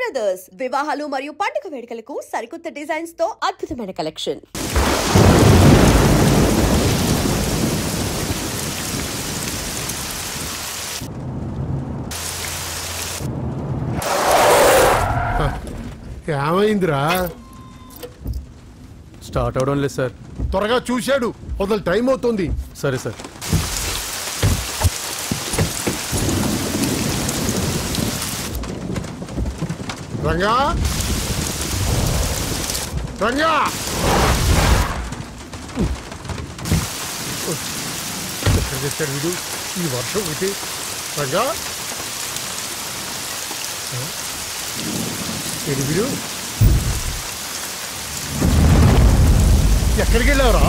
Brothers వివాహాలు మరియు పండుగ వేడుకలకు సరికొత్త డిజైన్స్ తో అద్భుతమైన కలెక్షన్. ఏమైందిరా? స్టార్ట్ అవడం లేదు సార్. త్వరగా చూశాడు, వదలు, టైం అవుతుంది. సరే సార్. రంగా రంగా ఎక్కడ చేశాడు వీడు ఈ వర్షం ఒకటి? రంగా ఏడు వీడు ఎక్కడికి వెళ్ళావురా?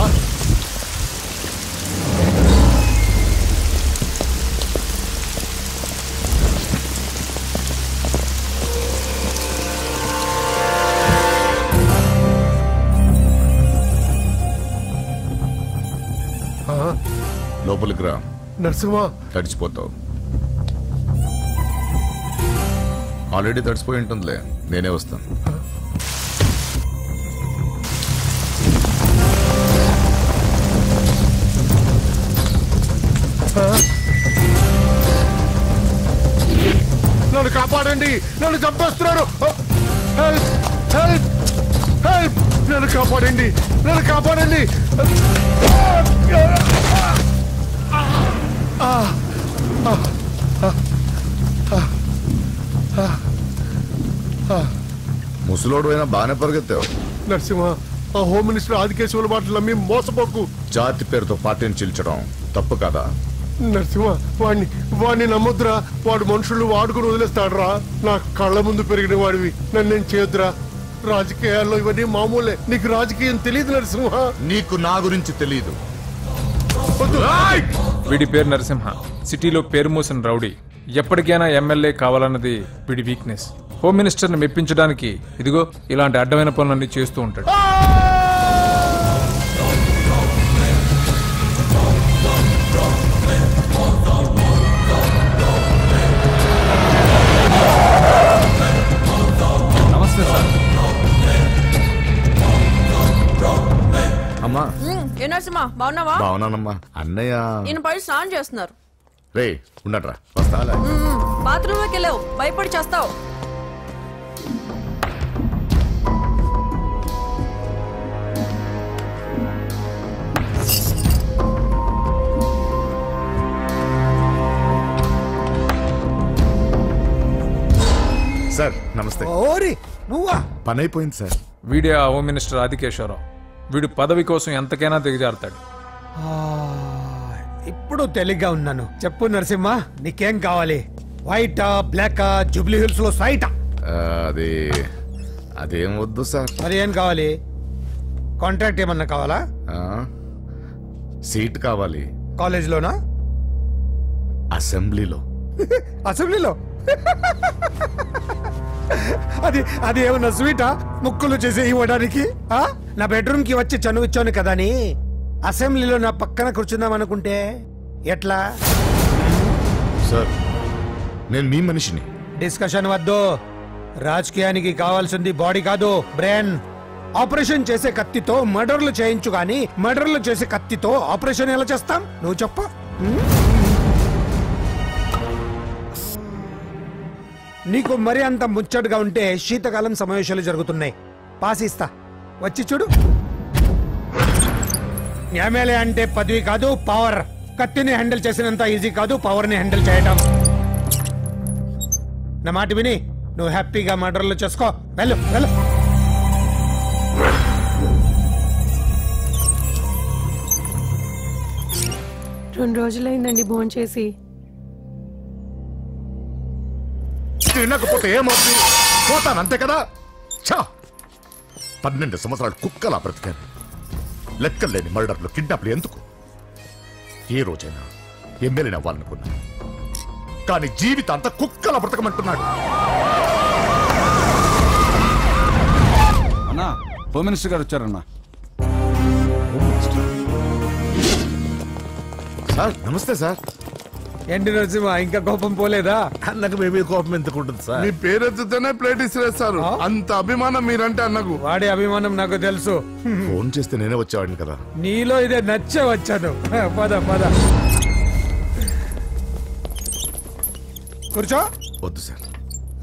లోపలికి రా. నరసింహ, తడిచిపోతావు. ఆల్రెడీ తడిసిపోయి ఉంటుందిలే, నేనే వస్తాను. నన్ను కాపాడండి, నన్ను చంపేస్తున్నారు. హెల్ప్ హెల్ప్ హెల్ప్, నన్ను కాపాడండి, నన్ను కాపాడండి. ముసలోడు అయినా బాగానే పరిగెత్తావు. నరసింహ, ఆ హోమ్ మినిస్టర్ ఆదికేశవుల మాటలు నమ్మి మోసపోకు. జాతి పేరుతో పార్టీని చీల్చడం తప్పు కదా? నరసింహ, వాడిని నమ్మొద్దురా. వాడు మనుషులు వాడుకుని వదిలేస్తాడురా. నా కళ్ళ ముందు పెరిగిన వాడివి, నన్ను నేను చేయొద్దురా. రాజకీయాల్లో ఇవన్నీ మామూలే. నీకు రాజకీయం తెలియదు నరసింహ. నీకు నా గురించి తెలియదు. వీడి పేరు నరసింహ, సిటీలో పేరు మోసిన రౌడీ. ఎప్పటికైనా ఎమ్మెల్యే కావాలన్నది వీడి వీక్నెస్. హోమ్ మినిస్టర్ని మెప్పించడానికి ఇదిగో ఇలాంటి అడ్డమైన పనులన్నీ చేస్తూ ఉంటాడు. నమస్తే సార్. అమ్మా. ఏ నరసింహ, బాగున్నావా? బాగున్నానమ్మా. అన్నయ్య ఈయన పై స్నానం చేస్తున్నారు. రే ఉండట్రా, వస్తా. బాత్రూమ్ లోకి వెళ్ళావు, భయపడి చేస్తావు. సార్ నమస్తే. ఓరి నువ్వా? పని అయిపోయింది సార్. వీడే ఆ హోమ్ మినిస్టర్ ఆదికేశ్వరరావు. వీడు పదవి కోసం ఎంతకైనా దిగజారుతాడు. ఇప్పుడు తెలిగ్గా ఉన్నాను. చెప్పు నరసింహ, నీకేం కావాలి? వైటా, బ్లాకా, జూబ్లీ హిల్స్ లో సైటా? అదేం వద్దు సార్. మరి ఏం కావాలి? కాంట్రాక్ట్ ఏమన్నా కావాలా? సీట్ కావాలి. కాలేజ్ లోనా? అసెంబ్లీలో. అసెంబ్లీలో? అది ఏమన్నా స్వీటా? ముక్కులు చేసి ఇవ్వడానికి? నా బెడ్రూమ్ కి వచ్చి చనువిచ్చాను కదా అని అసెంబ్లీలో నా పక్కన కూర్చుందాం అనుకుంటే ఎట్లా? సార్ నేను మీ మనిషిని. డిస్కషన్ వద్దు. రాజకీయానికి కావాల్సింది బాడీ కాదు, బ్రెయిన్. ఆపరేషన్ చేసే కత్తితో మర్డర్లు చేయించు గాని మర్డర్లు చేసే కత్తితో ఆపరేషన్ ఎలా చేస్తాం? నువ్వు చెప్పు. నీకు మరి అంత ముచ్చటగా ఉంటే శీతకాలం సమావేశాలు జరుగుతున్నాయి, పాసిస్తా, వచ్చి చూడు. ఎమ్మెల్యే అంటే పదవి కాదు, పవర్. కత్తిని హ్యాండిల్ చేసినంత ఈజీ కాదు పవర్ ని హ్యాండిల్ చేయడం. నా మాట విని నువ్వు హ్యాపీగా మర్డర్లు చేసుకో. వెళ్ళు వెళ్ళు. రెండు రోజులైందండి భోంచేసి. తినకపోతే ఏమవుతుంది? పోతాను అంతే కదా. 12 సంవత్సరాలు కుక్కలా బ్రతికాను. లెక్కలేని మర్డర్లు, కిడ్నాప్లు ఎందుకు? ఏ రోజైనా ఎమ్మెల్యేని అవ్వాలనుకున్నా, కానీ జీవితాంతా కుక్కలా బ్రతకమంటున్నాడు. అన్నా, హోమ్ మినిస్టర్ గారు వచ్చారన్నా. సార్ నమస్తే సార్. ఏంటి నరసింహ ఇంకా కోపం పోలేదా? అన్నకు మేమే కోపం ఎందుకు ఉంటుంది సార్? మీ పేరెత్తుతోనే ప్లేట్ ఇసిరేస్తారు. అంత అభిమానం మీరంటే అన్నకు. వాడి అభిమానం నాకు తెలుసు. ఫోన్ చేస్తే నేనే వచ్చేవాడిని కదా. నీలో ఇదే నచ్చే వచ్చాను. పద పద కూర్చో. వద్దు సార్.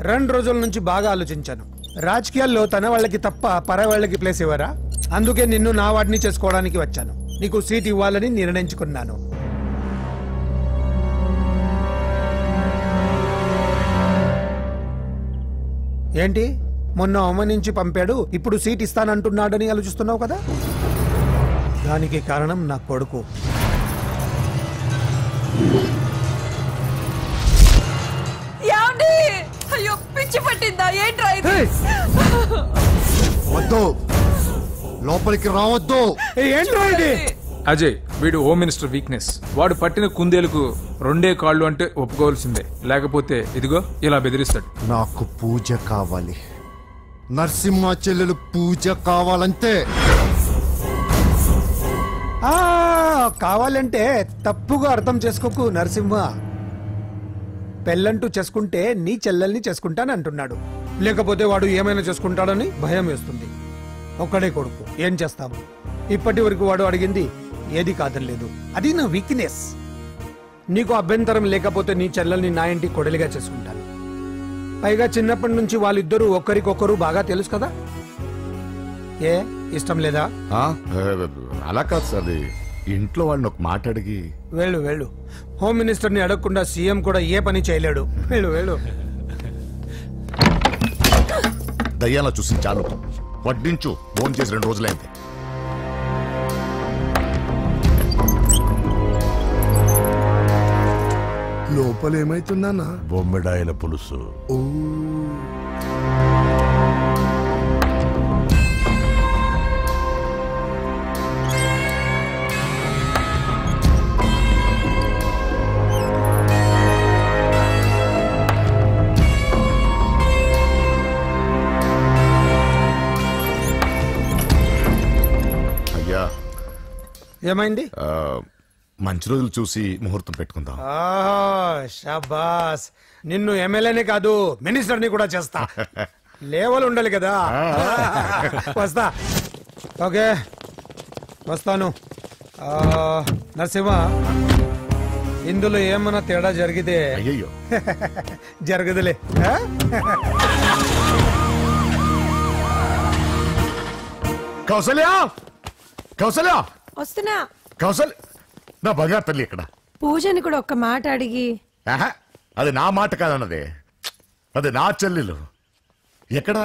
2 రోజుల నుంచి బాగా ఆలోచించాను. రాజకీయాల్లో తన వాళ్ళకి తప్ప పర వాళ్ళకి ప్లేస్ ఇవ్వరా? అందుకే నిన్ను నా వాడిని చేసుకోవడానికి వచ్చాను. నీకు సీట్ ఇవ్వాలని నిర్ణయించుకున్నాను. ఏంటి మొన్న అవమానించి పంపాడు, ఇప్పుడు సీట్ ఇస్తానంటున్నాడని ఆలోచిస్తున్నావు కదా? దానికి కారణం నా కొడుకు. ఏమండి? అయ్యో పిచ్చి పట్టిందా ఏంట్రా ఇది? వద్దు, లోపలికి రావద్దు. ఏంటో ఇది? అజయ్, వీడు హోమ్ మినిస్టర్ వీక్నెస్. వాడు పట్టిన కుందేలకు 2 కాళ్ళు అంటే ఒప్పుకోవాల్సిందే, లేకపోతే ఇదిగో ఇలా బెదిరిస్తాడు. నాకు పూజ కావాలి, నరసింహ చెల్లెలు పూజ కావాలంతే. కావాలంటే తప్పుగా అర్థం చేసుకోకు నరసింహ. పెళ్ళంటూ చేసుకుంటే నీ చెల్లెల్ని చేసుకుంటానంటున్నాడు. లేకపోతే వాడు ఏమైనా చేసుకుంటాడని భయం వేస్తుంది. ఒక్కడే కొడుకు, ఏం చేస్తాము? ఇప్పటి వరకు వాడు అడిగింది ఏది కాదనలేదు. అది నా వీక్నెస్. నీకు అభ్యంతరం లేకపోతే నీ చెల్లెల్ని నా ఇంటి కొడలిగా చేసుకుంటాను. పైగా చిన్నప్పటి నుంచి వాళ్ళిద్దరూ ఒకరికొకరు బాగా తెలుసు కదా. ఏ ఇష్టం లేదా? అలా కాదు సార్, అది ఇంట్లో వాళ్ళని ఒక మాట అడిగి. వెళ్ళు వెళ్ళు. హోమ్ మినిస్టర్ని అడగకుండా సీఎం కూడా ఏ పని చేయలేడు. వెళ్ళు వెళ్ళు. దయ్యాలా చూసి చాలు, వడ్డించు. ఫోన్ చేసి 2 రోజులైంది. లోపల ఏమైతుందన్నా? బొమ్మిడాయల పులుసు. అయ్యా, ఏమైంది? మంచి రోజులు చూసి ముహూర్తం పెట్టుకుందాం. షాబాస్. నిన్ను ఎమ్మెల్యేనే కాదు మినిస్టర్ని కూడా చేస్తా. లేవల్ ఉండాలి కదా. వస్తా. ఓకే వస్తాను. నరసింహ, ఇందులో ఏమన్నా తేడా జరిగితే అయ్యయ్యో జరగదులే. కౌసల్యా, కౌసల్యా, వస్తున్నా. కౌసల్, నా బంగారు తల్లి ఇక్కడ. పూజని కూడా ఒక్క మాట అడిగి. అది నా మాట కాదన్నదే, అది నా చెల్లెలు. ఎక్కడా?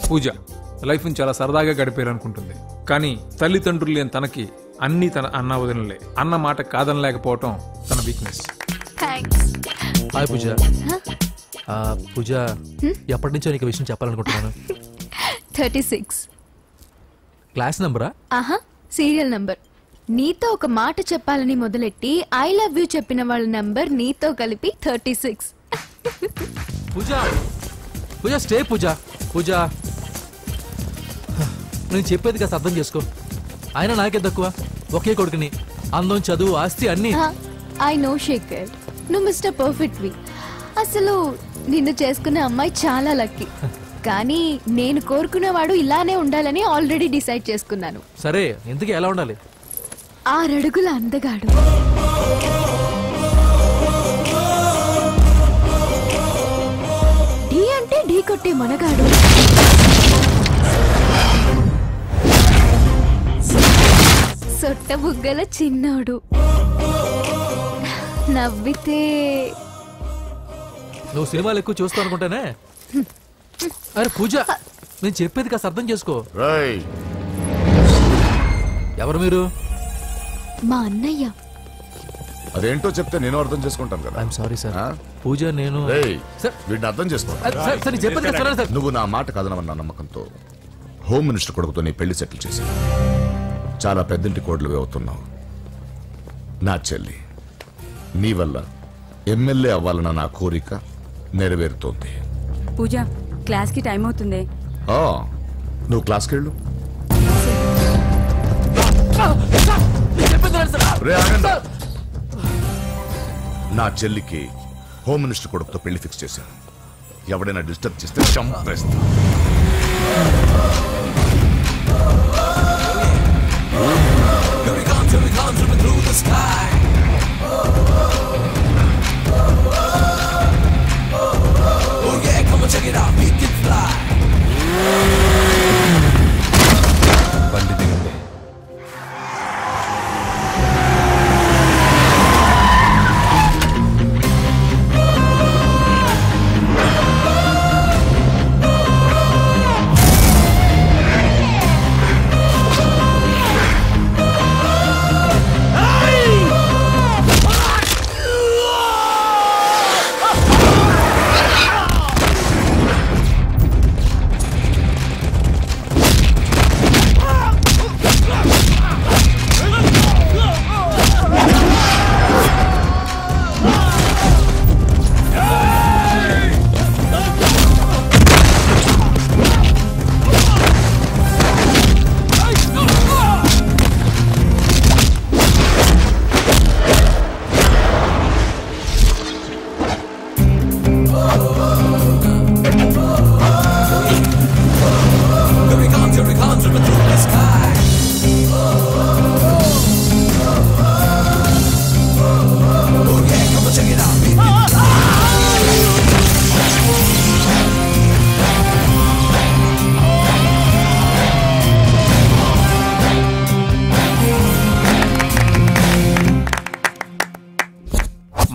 పూజ లైఫ్ని చాలా సరదాగా గడిపేయాలనుకుంటుంది. కానీ తల్లిదండ్రులు లేని తనకి అన్నీ తన అన్న వదినలే. అన్న మాట కాదనలేకపోవటం తన వీక్నెస్. హాయ్ పూజ. పూజ, ఎప్పటి నుంచో నీకు విషయం చెప్పాలనుకుంటున్నాను. 36 క్లాస్ నంబరా? ఆహా, సీరియల్ నంబర్. నీతో ఒక మాట చెప్పాలని మొదలెట్టి ఐ లవ్ యూ చెప్పిన వాళ్ళ నంబర్ నీతో కలిపి 36. పూజ, పూజ స్టే. పూజ, పూజ నేను చెప్పేది కాస్త అర్థం చేసుకో. ఆయన నాకే తక్కువ, ఒకే కొడుకుని. అందం, చదువు, ఆస్తి అన్ని. ఐ నో శేఖర్, నువ్వు మిస్టర్ పర్ఫెక్ట్ వి. అసలు నిన్ను చేసుకున్న అమ్మాయి చాలా లక్కీ. కానీ నేను కోరుకునేవాడు ఇలానే ఉండాలని ఆల్రెడీ డిసైడ్ చేసుకున్నాను. సరే, ఎందుకు ఎలా ఉండాలి? 6 అడుగుల అందగాడు, ఢీ అంటే ఢీ కొట్టే మనగాడు, సొట్ట బుగ్గల చిన్నోడు, నవ్వితే. నువ్వు సినిమాలు ఎక్కువ చూస్తావు అనుకుంటానే. అరే పూజ, నేను చెప్పేది కాస్త అర్థం చేసుకో. ఎవరు మీరు? మా అన్నయ్య. అదేంటో చెప్తే నేను అర్థం చేసుకుంటాను కదా. I'm sorry sir. పూజ, నేను వీడిని అర్థం చేసుకో. చెప్పేది సార్. నువ్వు నా మాట కాదనవన్న నమ్మకంతో హోమ్ మినిస్టర్ కొడుకుతో నీ పెళ్లి సెటిల్ చేసి చాలా పెద్దంటి కోడలువి అవుతున్నావు. నా చెల్లి, నీ వల్ల ఎమ్మెల్యే అవ్వాలన్న నా కోరిక నెరవేరుతోంది. పూజ క్లాస్ కి టైం అవుతుంది. నువ్వు క్లాస్కి వెళ్ళు. నా చెల్లికి హోమ్ మినిస్టర్ కొడుకుతో పెళ్లి ఫిక్స్ చేశాను. ఎవడైనా డిస్టర్బ్ చేస్తే చంపేస్తా. బండి దిగండి.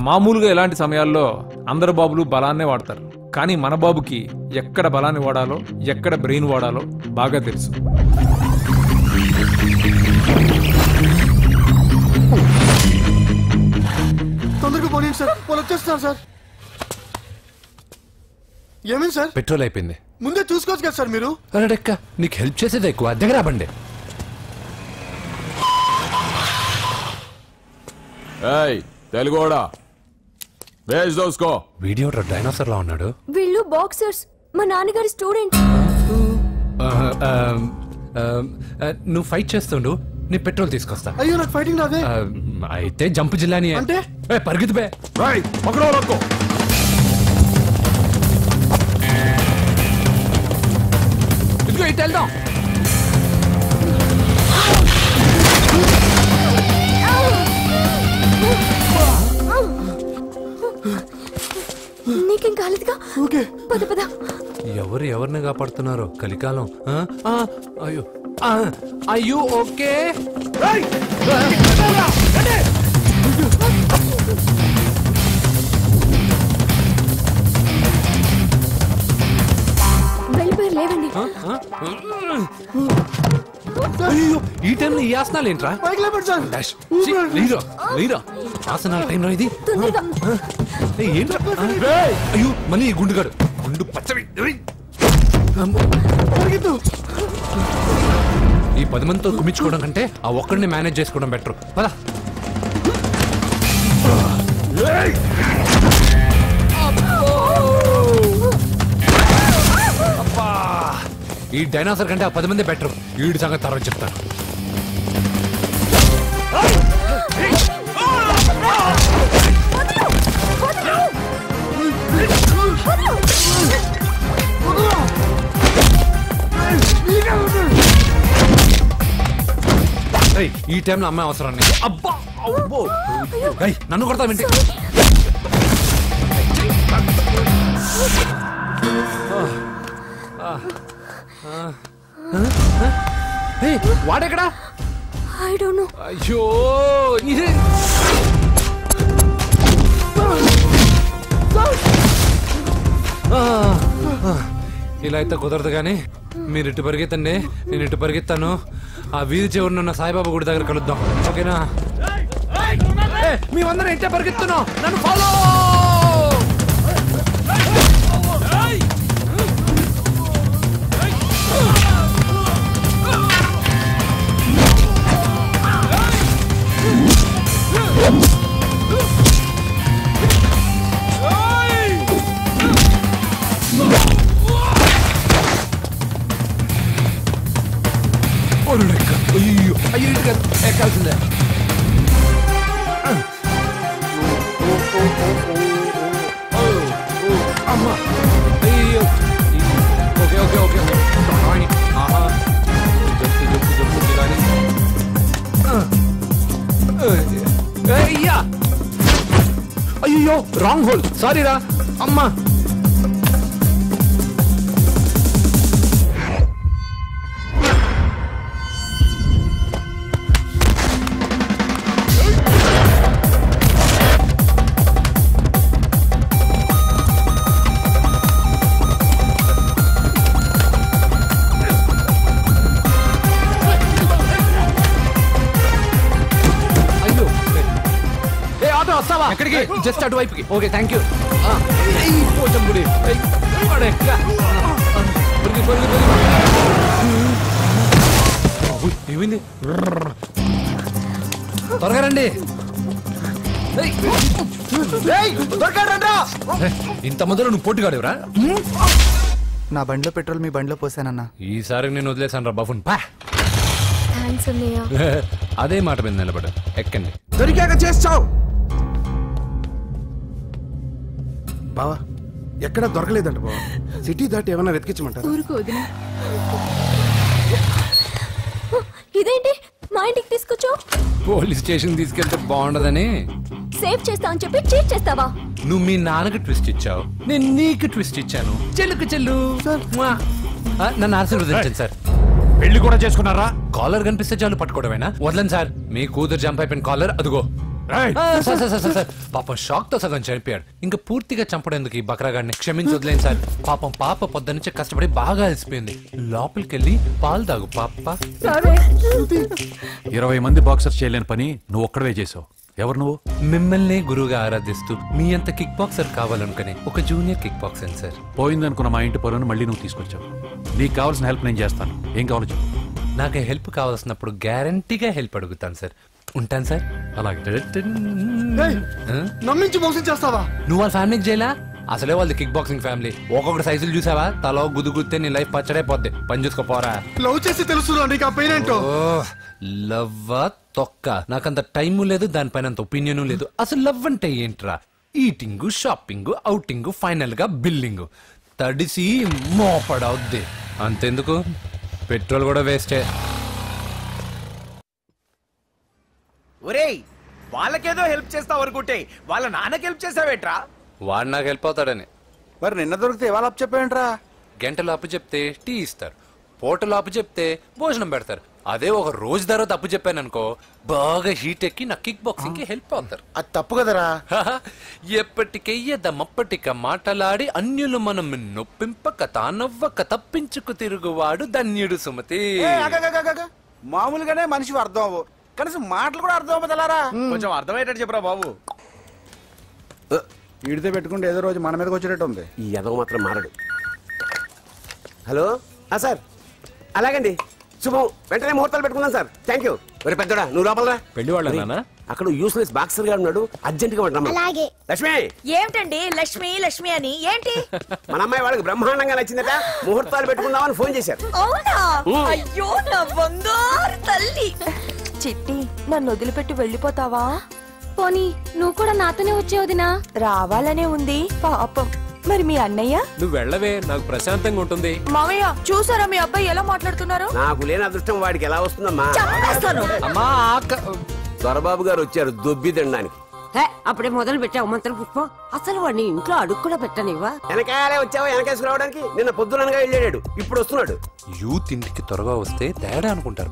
మామూలుగా ఇలాంటి సమయాల్లో అందరు బాబులు బలాన్నే వాడతారు. కానీ మన బాబుకి ఎక్కడ బలాన్ని వాడాలో, ఎక్కడ బ్రెయిన్ వాడాలో బాగా తెలుసు. తొందరగా పోనీ సార్, వాళ్ళు వచ్చేస్తున్నారు సార్. ఏమేం సార్? పెట్రోల్ అయిపోయింది. ముందే చూసుకోవచ్చు కదా సార్ మీరు. అరెక్క, నీకు హెల్ప్ చేసేది ఎక్కువ. దగ్గర బండి. తెలుగోడా వీడియో డైనోసర్ లా ఉన్నాడు. వీళ్ళు బాక్సర్స్, మా నాన్నగారి స్టూడెంట్. నువ్వు ఫైట్ చేస్తుండు, నీ పెట్రోల్ తీసుకొస్తా. అయ్యో నాకు ఫైటింగ్ రాదే. అయితే జంప్ జిల్లాని అంటే పరిగెత్తు బే. ఇదిగో ఇటు వెళ్దాం. నీకేం కాలేదుగా? పద పద. ఎవరు ఎవరిని కాపాడుతున్నారో కలికాలం. అయ్యో అయ్యో ఓకే. వెళ్ళిపోయారు, లేవండి. అయ్యో ఈ టైంలో ఈ ఆసనాలు ఏంట్రా? ఆసనాల టైంలో ఇది ఏంట్రా? అయ్యో మళ్ళీ ఈ గుండుగాడు గుండు పచ్చడి. ఈ 10 మందితో కుమ్మించుకోవడం కంటే ఆ ఒక్కడిని మేనేజ్ చేసుకోవడం బెటర్. పదా ఈ డైనాసర్ కంటే ఆ 10 మంది బెటర్. వీడి సంగతి తర్వాత చెప్తాను. ఈ టైంలో అమ్మాయి అవసరం. అబ్బా నన్ను కొడతావేంటి? వాడెక్కడా? I don't know. అయ్యో ఇది ఇలా అయితే కుదరదు. కానీ మీరు ఇటు పరిగెత్తండి, నేను ఇటు పరిగెత్తాను. ఆ వీధి చివరినున్న సాయిబాబా గుడి దగ్గర కలుద్దాం. ఓకేనా? మేమందరం ఇట్టే పరిగెత్తున్నాం. నన్ను ఫాలో. No! అయ్యో ఇటు కాదు, ఎక్కాల్సిందే. అమ్మా అయ్యో. ఓకే ఓకే ఓకే ఆహా జప్పు కానీ అయ్యా. అయ్యో రాంగ్ హోల్, సారీ రా అమ్మా. ఎక్కడికి? జస్ట్ అటువైపుకి. Okay thank you. పోచంపుడి ఏమైంది? త్వరగా రండి. ఇంత మందిలో నువ్వు పోటీ కాడేవరా? నా బండిలో పెట్రోల్ మీ బండిలో పోసానన్నా. ఈసారి నేను వదిలేసాను రా బఫున్. అదే మాట మీద నిలబడ. ఎక్కండి. దొరికాక చేస్తావు బావా. ఎక్కడ దొరకలేదంట బావా. సిటీ దాటి ఏమన్నా వెతికించమంటారు? ఇదేంటి మా ఇంటికి తీసుకొచ్చావు? పోలీస్ స్టేషన్ తీసుకెళ్తే బాగుండదని. సేవ్ చేస్తా అని చెప్పి చీట్ చేస్తావా? నువ్వు మీ నాన్నకి ట్విస్ట్ ఇచ్చావు, నేను నీకు ట్విస్ట్ ఇచ్చాను. చెల్లుకు చెల్లు నన్ను ఆశీర్వదించండి సార్. పెళ్లి కూడా చేసుకున్నారా? కాలర్ కనిపిస్తే చాలు పట్టుకోవడమేనా? వదలండి సార్. మీ కూతురు జంప్ అయిపోయిన కాలర్ అదుగో. సార్ పాపం షాక్ తో సగం చనిపోయాడు. ఇంకా పూర్తిగా చంపడేందుకు ఈ బక్రాగాడిని క్షమించి వదిలేను సార్. పాపం పాప పొద్దున్నుంచి కష్టపడి బాగా అలసిపోయింది. లోపలికెళ్ళి పాలు తాగు పాప. 20 మంది బాక్సర్స్ చేయలేని పని నువ్వు ఒక్కడవే చేసావు. ఎవరు నువ్వు? మిమ్మల్ని గురువుగా ఆరాధిస్తూ మీ అంత కిక్ బాక్సర్ కావాలనుకుని ఒక జూనియర్ కిక్ బాక్సర్ సార్. పోయిందనుకున్న మా ఇంటి పొలను మళ్ళీ నువ్వు తీసుకొచ్చావు. నీకు కావాల్సిన హెల్ప్ నేను చేస్తాను. ఏం కావాలో చెప్పు. నాకు హెల్ప్ కావాల్సినప్పుడు గ్యారంటీగా హెల్ప్ అడుగుతాను సార్. ఉంటాను సార్. అలాగే. నమ్మించి మోసం చేస్తావా? నువ్వు వాళ్ళ ఫ్యామిలీకి చేయలా? అసలే వాళ్ళది కిక్ బాక్సింగ్ ఫ్యామిలీ. ఒక్కొక్కటి సైజులు చూసావా? తలో గుద్దుగుద్దే నీ లైఫ్ పచ్చడైపోద్ది. పని చూసుకోపోరా. లవ్ చేసి తెలుసు నీకు ఆ పెయిన్ ఏంటో. లవ్వా తొక్క. నాకంత టైము లేదు, దానిపైన అంత ఒపీనియన్ లేదు. అసలు లవ్ అంటే ఏంట్రా? ఈటింగ్, షాపింగ్, అవుటింగ్, ఫైనల్ గా బిల్లింగ్. తడిసి మోపడవుద్ది. అంతెందుకు, పెట్రోల్ కూడా వేస్టే. ఒరేయ్, వాళ్ళకేదో హెల్ప్ చేస్తావు అనుకుంటే వాళ్ళ నాన్నకి హెల్ప్ చేసావేట్రా? వాడు నాకు హెల్ప్ అవుతాడని. మరి నిన్న దొరికితే ఇవాళ అప్పు చెప్పేంట్రా? గంటలు అప్పు చెప్తే టీ ఇస్తారు, పూటలు అప్పు చెప్తే భోజనం పెడతారు. అదే ఒక రోజు తర్వాత అప్పు చెప్పాను అనుకో, బాగా హీట్ ఎక్కి నా కిక్ బాక్సింగ్ కి హెల్ప్ అవుతారు. అది తప్పు కదరా. ఎప్పటికెయ్యదమప్పటిక మాటలాడి అన్యులు మనం నొప్పింపక తానవ్వక తప్పించుకు తిరుగువాడు ధన్యుడు సుమతి. మామూలుగానే మనిషి అర్థం అవ్వు, కనీసం మాటలు కూడా అర్థం అవ్వదలారా. కొంచెం అర్థమయ్యేటట్టు చెప్పరా బాబు. వీడితో పెట్టుకుంటే ఏదో రోజు మన మీదకి వచ్చేటట్టు ఉంది. ఈ ఎదవ మాత్రం మారడు. హలో సార్, అలాగండి శుభం. వెంటనే ముహూర్తాలు పెట్టుకున్నాను సార్. Thank you. మరి పెద్దడా నువ్వు లోపలరా. పెళ్లి వాళ్ళ అక్కడ యూస్లెస్ బాక్సర్ గా ఉన్నాడు, అర్జెంట్ గా ఉంటాం. లక్ష్మి. ఏమిటండి లక్ష్మి లక్ష్మి అని? ఏంటి? మన అమ్మాయి వాళ్ళకి బ్రహ్మాండంగా నచ్చిందట, ముహూర్తాలు పెట్టుకుందామని ఫోన్ చేశారు. అవునా? అయ్యో నా బంగారు తల్లి. చిట్టి, నన్ను వదిలిపెట్టి వెళ్ళిపోతావా? పోనీ నువ్వు కూడా నాతోనే వచ్చే వదినా. రావాలనే ఉంది పాపం. మరి మీ అన్నయ్య? నువ్వు వెళ్ళవే, నాకు ప్రశాంతంగా ఉంటుంది. మామయ్య చూసారా మీ అబ్బాయి ఎలా మాట్లాడుతున్నారు? నాకు లేని అదృష్టం వాడికి ఎలా వస్తుందమ్మా? అమ్మా దొరబాబు గారు వచ్చారు దొబ్బి తినడానికి. అప్పుడే మొదలు పెట్టావు మంత్ర పుష్పం. అసలు వాడిని ఇంట్లో అడుగు కూడా పెట్టనివ్వా? వెనకాలే వచ్చావా? వెనకేసి రావడానికి నిన్న పొద్దునగా వెళ్ళాడు, ఇప్పుడు వస్తున్నాడు. యూత్ ఇంటికి త్వరగా వస్తే తేడా అనుకుంటారు.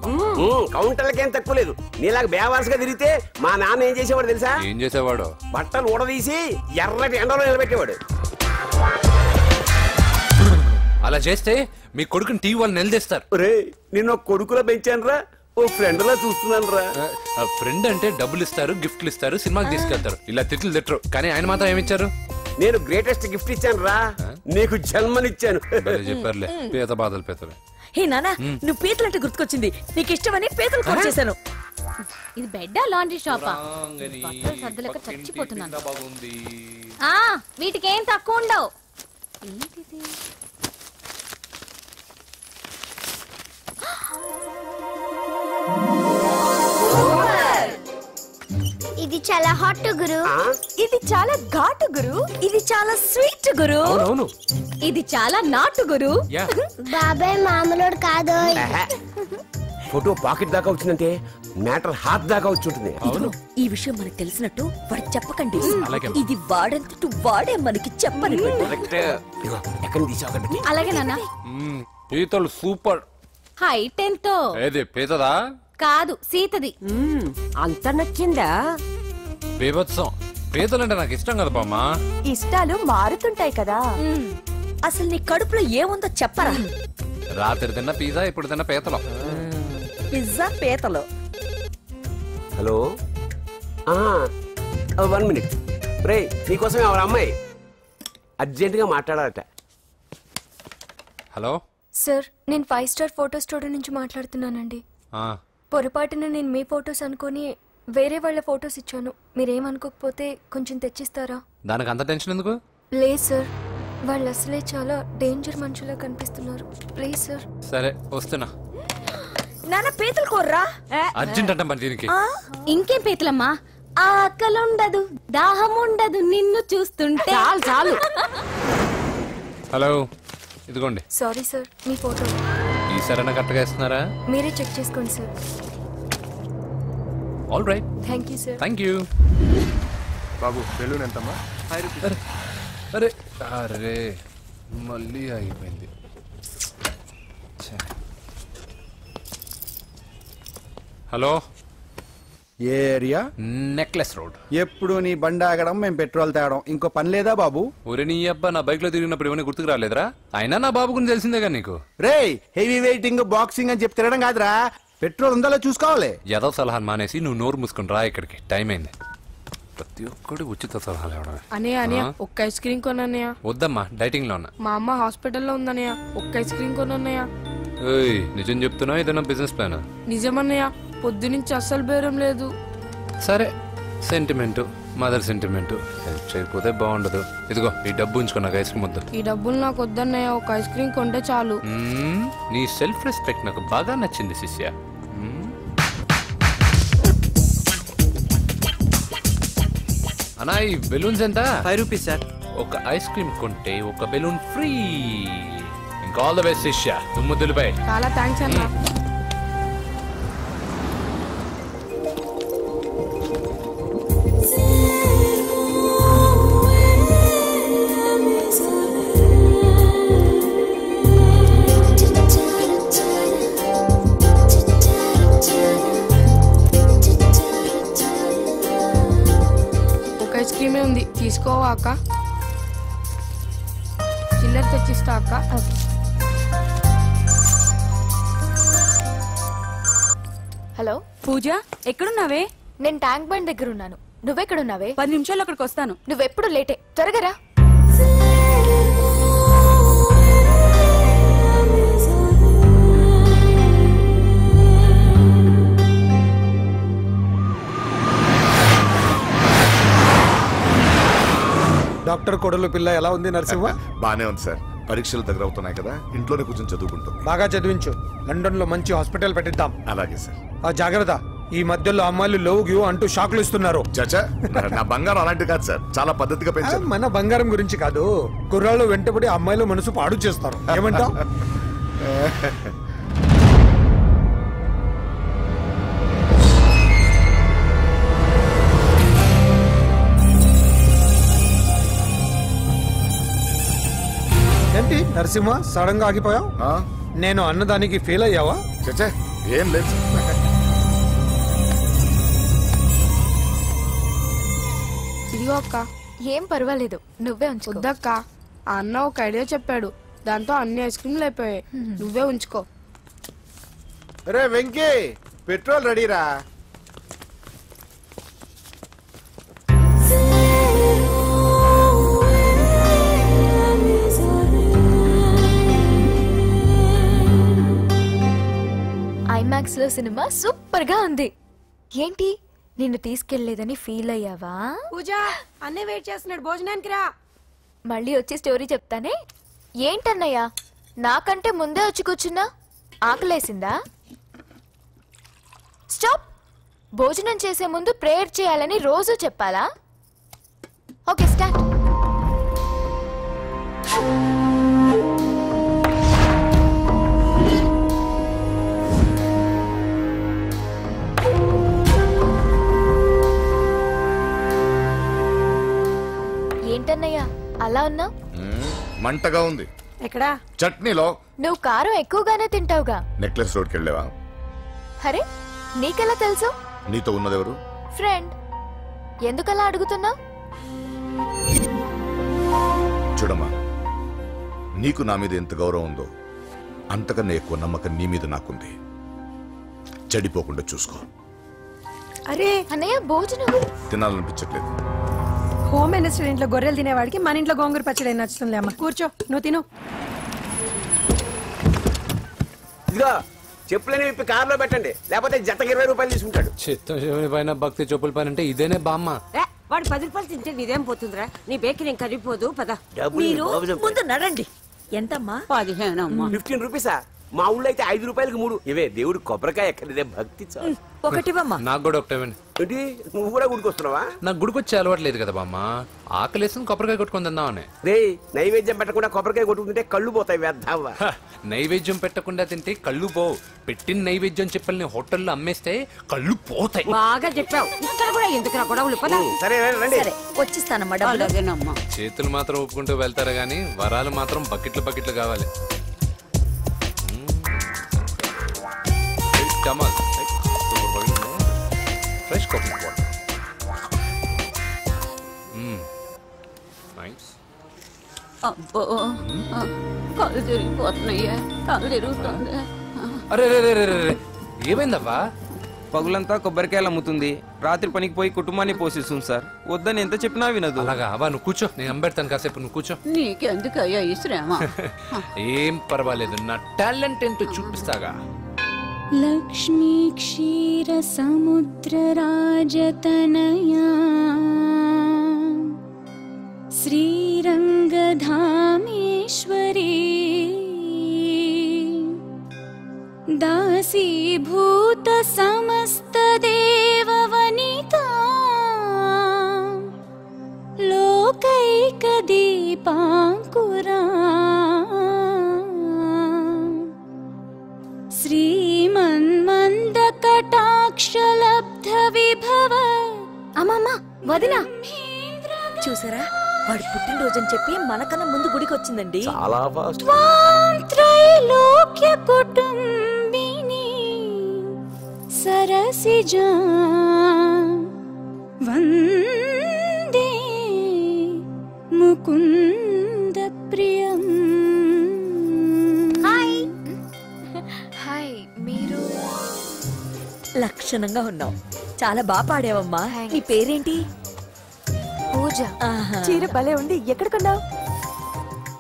కౌంటర్లకేం తక్కువ లేదు. నీలాగా బేవారసుగా తిరిగితే మా నాన్న ఏం చేసేవాడు తెలుసా? ఏం చేసేవాడు? బట్టలు ఊడదీసి ఎర్రటి ఎండలో నిలబెట్టేవాడు. అలా చేస్తే మీ కొడుకుని టీవీ వాళ్ళు నిలదీస్తారు. నిన్న కొడుకులో పెంచాను రా, ఓ ఫ్రెండ్ లా చూస్తున్నాను రా. ఫ్రెండ్ అంటే డబ్బులు ఇస్తారు, గిఫ్ట్లు ఇస్తారు, సినిమాకి తీసుకెళ్తారు. ఇలా తిట్లు తిట్టరు. కానీ ఆయన మాత్రం ఏమిచ్చారు? నేను గ్రేటెస్ట్ గిఫ్ట్ ఇచ్చాను రా, నీకు జన్మనిచ్చాను. చెప్పారులే, పీత బాధలు పీతలు. హే నానా, నువ్వు పీతలంటే గుర్తుకొచ్చింది. నీకు ఇష్టమని పీతలు కాల్ చేశాను. ఇది బెడ్డా లాండ్రీ షాపా? బట్టలు సర్దలేక చచ్చిపోతున్నాను. వీటికి ఏం తక్కువ ఉండవు. ఏంటిది? ఇది చాలా హాట్ గురు. ఇది చాలా ఘాటు గురు. ఇది చాలా స్వీట్ గురు. అవునవును. ఇది చాలా నాటు గురు. బాబాయ్ మామూలుడు కాదు. ఫోటో పాకెట్ దాకా వచ్చిందంటే మ్యాటర్ హార్ట్ దాకా వచ్చి ఉంటుంది. ఈ విషయం మనకు తెలిసినట్టు వాడికి చెప్పకండి. అలాగే. ఇది వాడంతటూ వాడే మనకి చెప్పని. ఎక్కడ తీసావు? అలాగే నాన్న. పీతలు సూపర్. హైట్ ఎంతో? ఏది పీతదా? కాదు, సీతది. అంత నచ్చిందా? బీభత్సం. పీతలంటే నాకు ఇష్టం కదా బామ్మ. ఇష్టాలు మారుతుంటాయి కదా. అసలు నీ కడుపులో ఏముందో చెప్పరా. రాత్రి తిన్న పిజ్జా, ఇప్పుడు తిన్న పీతలు. పిజ్జా పీతలు. Hello 1 minute. రే నీకోసం ఎవరు అమ్మాయి అర్జెంటుగా మాట్లాడాలట. హలో సార్, నేను 5 స్టార్ ఫోటో స్టూడియో నుంచి మాట్లాడుతున్నానండి. పొరపాటున నేను మీ ఫొటోస్ అనుకొని వేరే వాళ్ళ ఫొటోస్ ఇచ్చాను. మీరేమనుకోకపోతే కొంచెం తెచ్చిస్తారా? దానికి అంత టెన్షన్ ఎందుకు? లేదు సార్, వాళ్ళు అసలే చాలా డేంజర్ మనుషులా కనిపిస్తున్నారు. Please sir. సరే వస్తున్నా. నాన్న పీతలు కోర్రా. అర్జెంట్ అంట మరి దీనికి. ఇంకేం పీతలమ్మా? ఆకలుండదు, దాహం ఉండదు నిన్ను చూస్తుంటే. చాలు చాలు. హలో ఇదిగోండి. సారీ సార్, మీ ఫోటో. ఈ సరైన కరెక్ట్గా ఇస్తున్నారా? మీరే చెక్ చేసుకోండి sir. All right. Thank you sir. Thank you. Babu balloon ఎంతమ్మా? అరే అరే మళ్ళీ అయిపోయింది. హలో ఏ ఏరియా? Necklace road. ఎప్పుడు నీ బండి ఆగడం మేము పెట్రోల్ తేవడం, ఇంకో పని లేదా బాబు? ఒరే నీ అబ్బా, నా బైక్ లో తిరిగినప్పుడు ఇవన్నీ గుర్తుకు రాలేదురా? అయినా నా బాబు గురించి తెలిసిందేగా నీకు. రే హెవీ వెయిటింగ్ బాక్సింగ్ అని చెప్పి తిరగడం కాదురా, పెట్రోల్ ఉందో చూసుకోవాలి. ఏదో సలహాలు మానేసి నువ్వు నోరు మూసుకుని రా ఇక్కడికి. టైం అయింది. ప్రతి ఒక్కడు ఉచిత సలహాలు ఇవ్వడమే. అనయ్య ఒక్క ఐస్ క్రీమ్ కొనన్నయ్య. వద్దమ్మా, డైటింగ్ లో ఉన్నా. మా అమ్మ హాస్పిటల్లో ఉందన్నయ్య, ఒక్క ఐస్ క్రీమ్ కొనన్నయ్య. ఏయ్ నిజం చెప్తున్నావు, ఏదైనా బిజినెస్ ప్లాన్? నిజమన్నయ్య, పొద్దునుంచి అస్సలు బేరం లేదు. సరే సెంటిమెంట్, మదర్ సెంటిమెంట్. హెల్ప్ చేయకపోతే బాగుండదు. ఇదిగో ఈ డబ్బు ఉంచుకో, నాకు ఐస్ క్రీమ్ వద్దు. ఈ డబ్బులు నాకు వద్దన్నయ్య, ఒక ఐస్ క్రీమ్ కొంటే చాలు. నీ సెల్ఫ్ రెస్పెక్ట్ నాకు బాగా నచ్చింది శిష్య. అన్నా ఈ బెలూన్స్ ఎంత? 5 రూపీస్ సార్. ఒక ఐస్ క్రీమ్ కొంటే ఒక బెలూన్ ఫ్రీ. ఇంకా ఆల్ ద బెస్ట్ శిష్య. దుమ్ము దులిపై. చాలా థ్యాంక్స్ అన్న. ఐస్ క్రీమే ఉంది, తీసుకోవా అక్క? చిల్లర తెచ్చిస్తా అక్క. హలో పూజ, ఎక్కడున్నావే? నేను ట్యాంక్ బండ్ దగ్గర ఉన్నాను. నువ్వెక్కడున్నావే? 10 నిమిషాలు అక్కడికి వస్తాను. నువ్వెప్పుడు లేటే, త్వరగా రా. డాక్టర్ కొడలు పిల్ల ఎలా ఉంది నరసింహ? బానే ఉంది సార్. పరీక్షలు దగ్గర అవుతున్నాయి కదా, ఇంట్లోనే కూర్చొని చదువుకుంటుంది. బాగా చదివించు. లండన్ లో మంచి హాస్పిటల్ పెట్టిద్దాం. అలాగే సార్. ఆ జాగ్రత్త, ఈ మధ్యలో అమ్మాయిలు లవ్ గివ్ అంటూ షాక్లు ఇస్తున్నారు. చచ్చా, నా బంగారం అలాంటి కాదు సార్, చాలా పద్ధతిగా పెంచారు. మన బంగారం గురించి కాదు, కుర్రాళ్ళు వెంటబడి అమ్మాయిలు మనసు పాడు చేస్తారు. ఏమంటావు? ఏంటి నరసింహ, సడన్ గా ఆగిపోయావు? నేను అన్నదానికి ఫెయిల్ అయ్యావా? చచ్చా ఏం లేదు. ఇదిగో అక్క. ఏం పర్వాలేదు, నువ్వే ఉంచుకో. వద్దక్క, ఆ అన్న ఒక ఐడియా చెప్పాడు, దాంతో అన్ని ఐస్ క్రీమ్లు అయిపోయాయి. నువ్వే ఉంచుకో. రే వెంకీ, పెట్రోల్ రెడీరా? ఐమాక్స్ లో సినిమా సూపర్ గా ఉంది. ఏంటి, నిన్ను తీసుకెళ్లేదని ఫీల్ అయ్యావా? పూజ, అన్నే వెయిట్ చేస్తున్నాడు, భోజనానికి రా. మళ్ళీ వచ్చి స్టోరీ చెప్తానే. ఏంటన్నయ్యా, నాకంటే ముందే వచ్చి కూర్చున్నా? ఆకలేసిందా? స్టాప్. భోజనం చేసే ముందు ప్రేయర్ చేయాలని రోజు చెప్పాలా? Okay start. ఏంటన్నయ్యా అలా ఉన్నావు? మంటగా ఉంది. ఎక్కడా? చట్నీలో. నువ్వు కారం ఎక్కువగానే తింటావుగా. నెక్లెస్ రోడ్కి వెళ్ళావా? అరే నీకెలా తెలుసు? నీతో ఉన్నదెవరు? ఫ్రెండ్. ఎందుకలా అడుగుతున్నావు? చూడమ్మా, నీకు నా మీద ఎంత గౌరవం ఉందో అంతకన్నా ఎక్కువ నమ్మకం నీ మీద నాకుంది. చెడిపోకుండా చూసుకో. అరే అన్నయ్య భోజనం తినాలనిపించట్లేదు. హోమ్ మినిస్టర్ ఇంట్లో గొర్రెలు తినేవాడికి మన ఇంట్లో గోంగూర పచ్చడి నచ్చుతుంది. అమ్మ కూర్చో, నువ్వు తిను. ఇదిగో చెప్పులని విప్పి కారులో పెట్టండి, లేకపోతే జతకి 20 రూపాయలు తీసుకుంటాడు. చిత్తం శివుని పైన భక్తి చెప్పుల పైన అంటే ఇదేనే బామ్మ. వాడు 10 రూపాయలు తింటే నీదేం పోతుందిరా? నీ బేకరీ ఏం కరిగిపోదు. పద. మీరు ముందు నడండి. ఎంతమ్మా? 15 అమ్మా. 15 రూపీసా? మా ఊళ్ళో అయితే 5 రూపాయలకు 3. ఇవే దేవుడు కొబ్బరికాయ ఎక్కడిదే భక్తి చాలు. ఒకటివమ్మా. నాకు కూడా ఒకటి ఇవ్వండి. ఏంటి నువ్వు కూడా గుడికొస్తున్నావా? నాకు గుడికొచ్చే అలవాట్లేదు కదా బామ్మ. ఆకలేసుకుని కొబ్బరికాయ కొట్టుకొని తిందామని. రే నైవేద్యం పెట్టకుండా కొబ్బరికాయ కొట్టుకుంటే కళ్ళు పోతాయి వేద్దావా. నైవేద్యం పెట్టకుండా తింటే కళ్ళు పోవు. పెట్టిన నైవేద్యం చెప్పల్ని హోటల్లో అమ్మేస్తే కళ్ళు పోతాయి. బాగా చెప్పావు. ఇక్కడ కూడా ఎందుకు గొడవలు? పద. సరే రండి. సరే వచ్చిస్తానమ్మా డబ్బులు. చేతులు మాత్రం ఒప్పుకుంటూ వెళ్తారు గానీ వరాలు మాత్రం బకెట్లు బకెట్లు కావాలి. Fresh coconut water. నైస్. అబ్బో కళ్ళు తిరిగిపోతున్నాయ్యా. కళ్ళు తిరుగుతుంది. అరే ఏమైందవ్వా? పగులంతా కొబ్బరికాయలు అమ్ముతుంది. రాత్రి పనికి పోయి కుటుంబాన్ని పోషిస్తుంది సార్. వద్దని ఎంత చెప్పినా వినదు. అలాగా అవ్వా, నువ్వు కూర్చో, నేను అంబెడతాను కాసేపు. నువ్వు కూర్చో. నీకెందుకయ్యా ఈ శ్రమ? ఏం పర్వాలేదు, నా టాలెంట్ ఏంటో చూపిస్తాగా. లక్ష్మీ క్షీర సముద్ర రాజతనయా శ్రీరంగధామేశ్వరీ దాసీభూత సమస్త దేవవనితా లోకైక దీపాంకురా శ్రీమన్మంద కటాక్షలబ్ధ విభవ. అమ్మమ్మ వదినా చూసారా, వాడు పుట్టినరోజని చెప్పి మనకన్నా ముందు గుడికి వచ్చిందండి. చాలా ఫాస్ట్. త్రైలోక్య కుటుంబిని సరసిజా వందే ముకుంద ప్రియం. హాయ్. హాయ్. మీరు లక్షణంగా ఉన్నావు. చాలా బాగా పాడావమ్మా. నీ పేరేంటి? పూజ. చీర భలే ఉంది. ఎక్కడ కొన్నావు?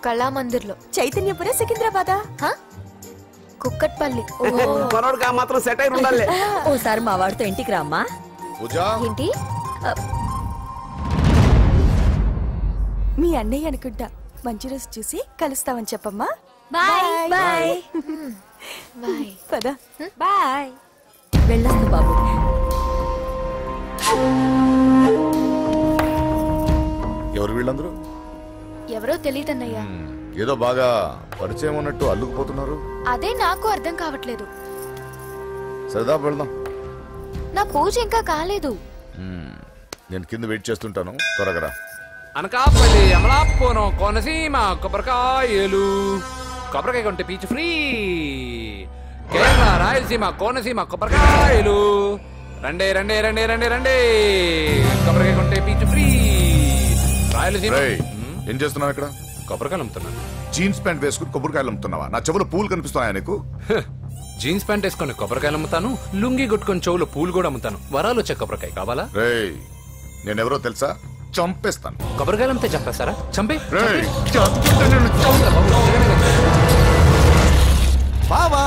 కళామందిర్లో. చైతన్యపుర, సికింద్రాబాదా? కుక్కట్పల్లి. మనోడికి మాత్రం సెటైర్ ఉండాలి. ఓసారి మా వాడితో ఇంటికి రామ్మా. ఏంటి? మీ అన్నయ్య అనుకుంటా. మంచి రోజు చూసి కలుస్తామని చెప్పమ్మా. Bye bye bye. పద. బాయ్. వెళ్ళొస్తా బాబు. ఎవరు వీళ్ళందరూ? ఎవరో తెలియదన్నయ్యా. ఏదో బాగా పరిచయం ఉన్నట్టు అల్లుకుపోతున్నారు. అదే నాకు అర్థం కావట్లేదు. సరదా వెళ్దాం. నా పూజ ఇంకా కాలేదు. నేను కింద వెయిట్ చేస్తుంటాను, త్వరగా రా. అనకాపల్లి, అమలాపురం, కోనసీమ కొబ్బరికాయలు. కొబ్బరికాయ కొంటే పీచు ఫ్రీ. కేరళ, రాయలసీమ, కోనసీమ కొబ్బరికాయలు. రండే రండే రండే రండే రండే. కొబ్బరికాయ కొంటే పీచు ఫ్రీ. రాయలసీమ. ఏం చేస్తున్నావు ఇక్కడ? కొబ్బరికాయలు అమ్ముతున్నాను. జీన్స్ ప్యాంట్ వేసుకుని కొబ్బరికాయలు అమ్ముతున్నావా? నా చెవులు పూలు కనిపిస్తున్నాయా నీకు? జీన్స్ ప్యాంట్ వేసుకొని కొబ్బరికాయలు అమ్ముతాను, లుంగి కొట్టుకొని చెవులు పూలు కూడా అమ్ముతాను. వరాలు వచ్చే కొబ్బరికాయ కావాలా? నేనెవరో తెలుసా? చంపేస్తాను. కొబ్బరికాయలు అమ్మితే చంపేస్తారా? చంపే. బావా.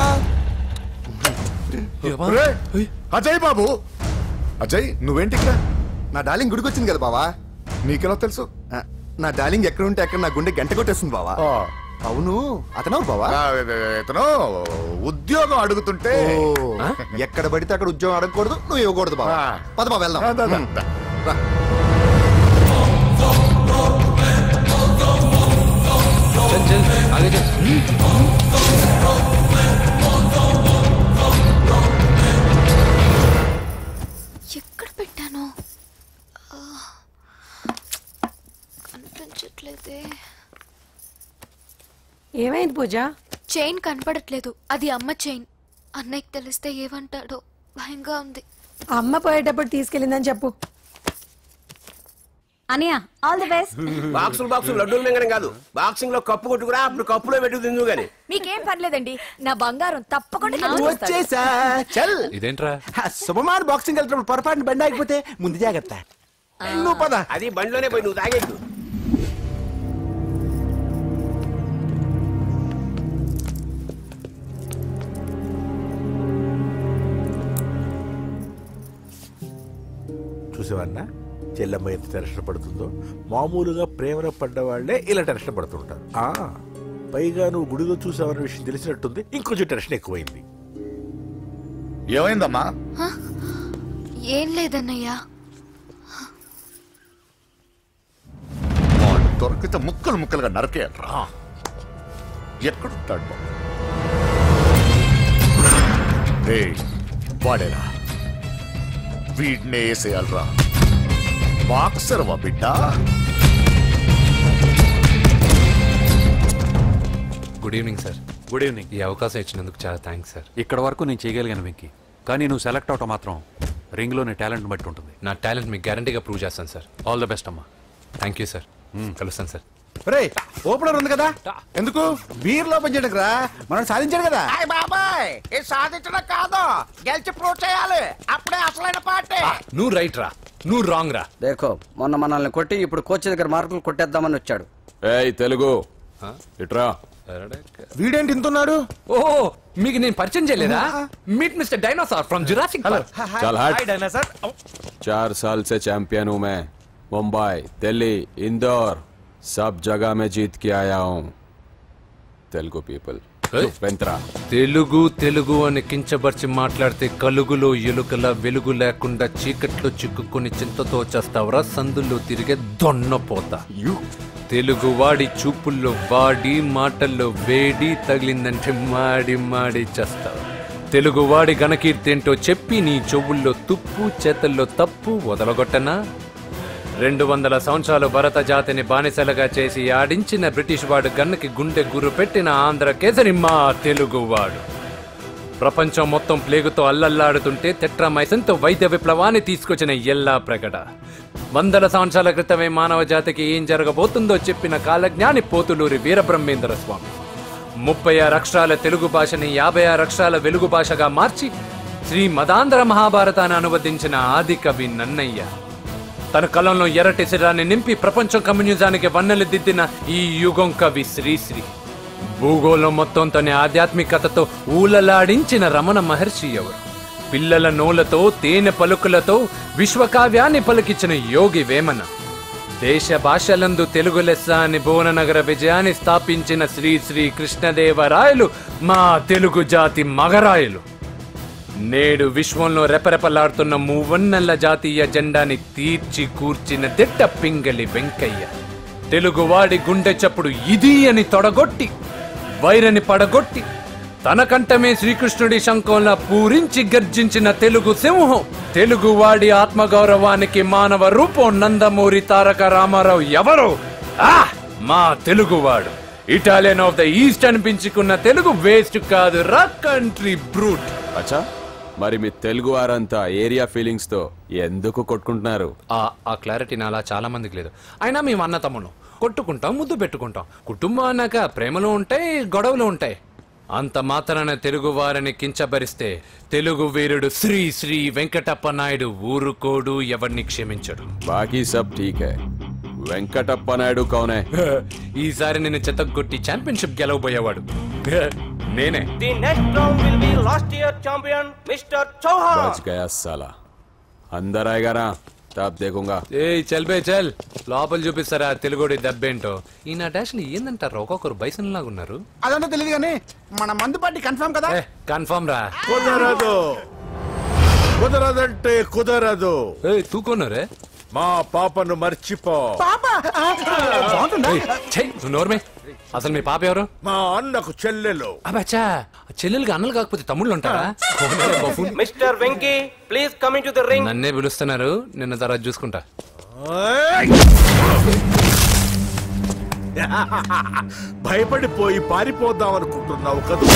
అజయ్ బాబు. అజయ్ నువ్వేంటి ఇక్కడ? నా డార్లింగ్ గుడికి వచ్చింది కదా బావా. నీకెలా తెలుసు? నా డార్లింగ్ ఎక్కడ ఉంటే అక్కడ నా గుండె గంట కొట్టేస్తుంది బావా. అవును అతను బావా ఇతను ఉద్యోగం అడుగుతుంటే ఎక్కడ పడితే అక్కడ ఉద్యోగం అడగకూడదు నువ్వు ఇవ్వకూడదు బావా పద బావ వెళ్దాం రా. ఎక్కడ పెట్టాను కనిపించట్లేదే. ఏమైంది పూజ? చైన్ కనపడట్లేదు. అది అమ్మ చైన్. అన్నయ్యకి తెలిస్తే ఏమంటాడో భయంగా ఉంది. అమ్మ పోయేటప్పుడు తీసుకెళ్ళిందని చెప్పు. అనియా ఆల్ ది బెస్ట్. బాక్సులు లడ్డూలు మింగడం కాదు, బాక్సింగ్ లో కప్పు కొట్టుకురా, అప్పుడు కప్పులో పెట్టు తిందు గాని. మీకేం పర్లేదండి, నా బంగారం తప్పకుండా వచ్చేసా చల్. ఇదేంట్రా శుభమాన్ బాక్సింగ్ వెళ్తున్నప్పుడు పొరపాటున బండి ఆగిపోతే ముందు జాగ్రత్త. నువ్వు పద. అది బండిలోనే పోయి నువ్వు తాగేద్దు. చూసేవాడినా చెల్లమ్మ ఎంత టెన్షన్ పడుతుందో. మామూలుగా ప్రేమలో పడ్డవాళ్లే ఇలా టెన్షన్ పడుతుంటారు. పైగా నువ్వు గుడిలో చూసావన్న విషయం తెలిసినట్టుంది, ఇంకొంచెం టెన్షన్ ఎక్కువైంది. ఏమైందమ్మా? ఏం లేదన్నయ్యా. దొరికితే ముక్కలుగా నరకేయరా. ఎక్కడుంటాడు వాడేరా? వీడినే వేసేయాలరా. బాక్సర్ వా బిడ్డ. Good evening sir. Good evening. ఈ అవకాశం ఇచ్చినందుకు చాలా థ్యాంక్స్ సార్. ఇక్కడ వరకు నేను చేయగలిగాను వెంకీ, కానీ నువ్వు సెలెక్ట్ అవటం మాత్రం రింగ్లోని టాలెంట్ బట్టి ఉంటుంది. నా టాలెంట్ మీకు గ్యారంటీగా ప్రూవ్ చేస్తాను సార్. ఆల్ ద బెస్ట్ అమ్మా. Thank you sir. కలుస్తాను సార్. రే ఓపెనర్ ఉంది కదా, ఎందుకు బీర్ లోపం చేయడానికి రా, మనం సాధించాడు కదా. బాబాయ్ ఇది సాధించడం కాదు, గెలిచి ప్రూవ్ చేయాలి, అప్పుడే అసలైన పార్టీ. నువ్వు రైట్ రా, నువ్వు రాంగ్ రా. దేఖో మొన్న మనల్ని కొట్టి ఇప్పుడు కోచ్ దగ్గర మార్కులు కొట్టేద్దామని వచ్చాడు. ఏయ్ తెలుగు ఇట్రా. వీడేంటి ఇంతున్నాడు? ఓహో మీకు నేను పరిచయం చేయలేదా? Meet mister dinosaur from Jurassic park. चल हट. हाय डायनासोर. 4 साल से चैंपियन हूँ मैं. मुंबई, दिल्ली, इंदौर सब जगह में जीत के आया हूँ. तेलुगु पीपल వెంట్రా. తెలుగు అని కించబర్చి మాట్లాడితే కలుగులో ఎలుకల వెలుగు లేకుండా చీకట్లో చిక్కుకుని చింతతో చేస్తావరా సందుల్లో తిరిగే దొన్నపోతా. తెలుగు వాడి చూపుల్లో వాడి మాటల్లో వేడి తగిలిందంటే మాడి చేస్తావు. తెలుగు వాడి ఘనకీర్తి ఏంటో చెప్పి నీ చెవుల్లో తుప్పు చేతల్లో తప్పు వదలగొట్టనా? 200 సంవత్సరాలు భరత జాతిని బానిసలుగా చేసి ఆడించిన బ్రిటిష్ వాడు గన్నకి గుండె గుర్రు పెట్టిన ఆంధ్ర కేసరి మా తెలుగువాడు. ప్రపంచం మొత్తం ప్లేగుతో అల్లల్లాడుతుంటే టెట్రామైసిన్తో వైద్య విప్లవాన్ని తీసుకొచ్చిన ఎల్లా ప్రగడ. 100 సంవత్సరాల క్రితమే మానవ జాతికి ఏం జరగబోతుందో చెప్పిన కాలజ్ఞాని పోతులూరి వీరబ్రహ్మేంద్ర స్వామి. 36 అక్షరాల తెలుగు భాషని 56 అక్షరాల వెలుగు భాషగా మార్చి శ్రీ మదాంధ్ర మహాభారతాన్ని అనువదించిన ఆది కవి నన్నయ్య. తన కలంలో ఎర్రటి శిరాన్ని నింపి ప్రపంచం కమ్యూనిజానికి వన్నెలు దిద్దిన ఈ యుగం కవి శ్రీశ్రీ. భూగోళం మొత్తం తన ఆధ్యాత్మికతతో ఊలలాడించిన రమణ మహర్షి ఎవరు? పిల్లల నోలతో తేనె పలుకులతో విశ్వకావ్యాన్ని పలికించిన యోగి వేమన. దేశ భాషలందు తెలుగు లెస్స అని భువననగర విజయాన్ని స్థాపించిన శ్రీ శ్రీ కృష్ణదేవరాయలు మా తెలుగు జాతి మగరాయలు. నేడు విశ్వంలో రెపరెపలాడుతున్న మూవన్నెల జాతీయ జెండాని తీర్చి కూర్చిన దిట్ట పింగళి వెంకయ్య. తెలుగువాడి గుండె చప్పుడు ఇది అని తొడగొట్టి వైరని పడగొట్టి తన కంఠమే శ్రీకృష్ణుడి శంఖంలా పూరించి గర్జించిన తెలుగు సింహం. తెలుగువాడి ఆత్మగౌరవానికి మానవ రూపం నందమూరి తారక రామారావు ఎవరో? మా తెలుగువాడు. ఇటాలియన్ ఆఫ్ ద ఈస్ట్ అనిపించుకున్న తెలుగు వేస్ట్ కాదు రా కంట్రీ బ్రూట్. అచ్చా మరి మీ తెలుగు వారంతా ఏరియా ఫీలింగ్స్ తో ఎందుకు కొట్టుకుంటున్నారు? ఆ క్లారిటీ నాలా చాలా మందికి లేదు. అయినా మేము అన్న తమ్మును కొట్టుకుంటాం, ముద్దు పెట్టుకుంటాం. కుటుంబం అన్నాక ప్రేమలు ఉంటాయి, గొడవలు ఉంటాయి. అంత మాత్రాన తెలుగు వారిని కించబరిస్తే తెలుగు వీరుడు శ్రీ శ్రీ వెంకటప్ప నాయుడు ఊరుకోడు, ఎవరిని క్షమించడు. బాకీ సబ్ ఠీక్ హై. వెంకటప్ప నాయుడు కౌనే? ఈసారి నేను చెత్తగొట్టి ఛాంపియన్షిప్ గెలవబోయేవాడు నేనే. The next round will be last year champion mister Chauhan. బచ్ గయా సాలా. అందర్ ఆయేగా నా? तब देखूंगा ఏ చల్ బే చల్ లోపల చూపిస్తారా తెలుగుడి దెబ్బేంటో ఈ నా డాష్ ఏందంటారు ఒక్కొక్కరు బైసన్ లాగా ఉన్నారు అదంతా తెలియదు కానీ మన మందు పార్టీ కన్ఫర్మ్ కదా కన్ఫర్మ్ రా కుదరదు కుదరదంటే కుదరదు తూకొన్నారే మా పాపను మర్చిపో నోర్మే అసలు మీ పాప ఎవరు మా అన్నకు చెల్లెలు అబ్బా చెల్లెలుగా అన్నలు కాకపోతే తమ్ముళ్ళు ఉంటారా mister Venky please come in to the ring. నన్నే పిలుస్తున్నారు నిన్న తర్వాత చూసుకుంటా భయపడిపోయి పారిపోదాం అనుకుంటున్నావు కదా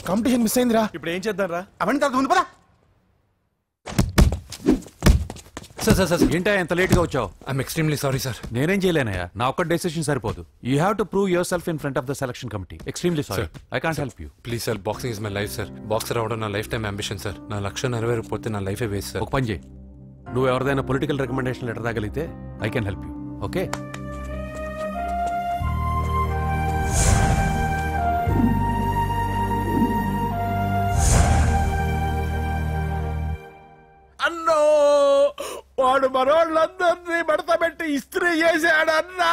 కాంపిటీషన్ మిస్ అయిందిరా ఇప్పుడు ఏం చేద్దాం రా అవన్నీ తర్వాత ముందు పదా సార్ ఏంటా ఎంత లేట్ గా వచ్చావు ఐఎమ్ ఎక్స్ట్రీమ్లీ సారీ సార్ నేనేం చేయలేనయ్యా నా ఒక్క డెసిషన్ సరిపోదు you have to prove your self in front of the selection committee extremely sorry I can't help you please sir boxing is my life sir boxer అవడం నా life time ambition sir నా లక్ష్యం నెరవేరకపోతే నా లైఫే waste sir ఒక పని చేయి నువ్వు ఎవరిదైనా పొలిటికల్ రికమెండేషన్ లెటర్ తాగలిగితే I can help you okay అన్నో వాడు మనోళ్ళందరినీ మడత పెట్టి ఇస్త్రీ చేశాడన్నా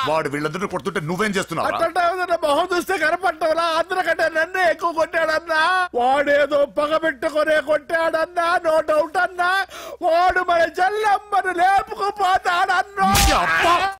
వాడు వీళ్ళందరూ కొడుతుంటే నువ్వేం చేస్తున్నావు అట్లా మొహం చూస్తే కనపడ్డావురా అందరికంటే నన్నే ఎక్కువ కొట్టాడన్నా వాడేదో పగ పెట్టుకునే కొట్టాడన్నా నో డౌట్ అన్నా వాడు మన జల్లమ్మను లేపుకుపోతాడన్నా